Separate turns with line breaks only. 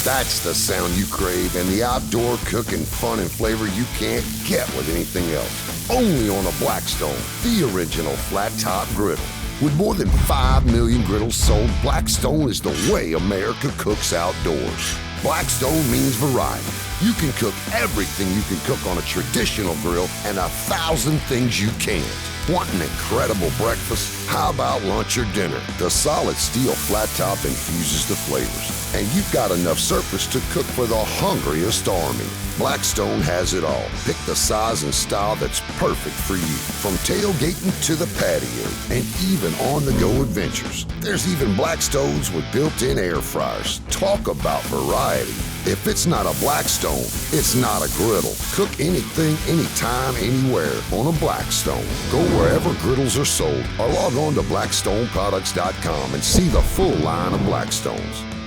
That's the sound you crave and the outdoor cooking fun and flavor you can't get with anything else. Only on a Blackstone, the original flat-top griddle. With more than 5 million griddles sold, Blackstone is the way America cooks outdoors. Blackstone means variety. You can cook everything you can cook on a traditional grill and 1,000 things you can't. Want an incredible breakfast? How about lunch or dinner? The solid steel flat top infuses the flavors, and you've got enough surface to cook for the hungriest army. Blackstone has it all. Pick the size and style that's perfect for you, from tailgating to the patio, and even on-the-go adventures. There's even Blackstones with built-in air fryers. Talk about variety. If it's not a Blackstone, it's not a griddle. Cook anything, anytime, anywhere on a Blackstone. Go wherever griddles are sold or log on to blackstoneproducts.com and see the full line of Blackstones.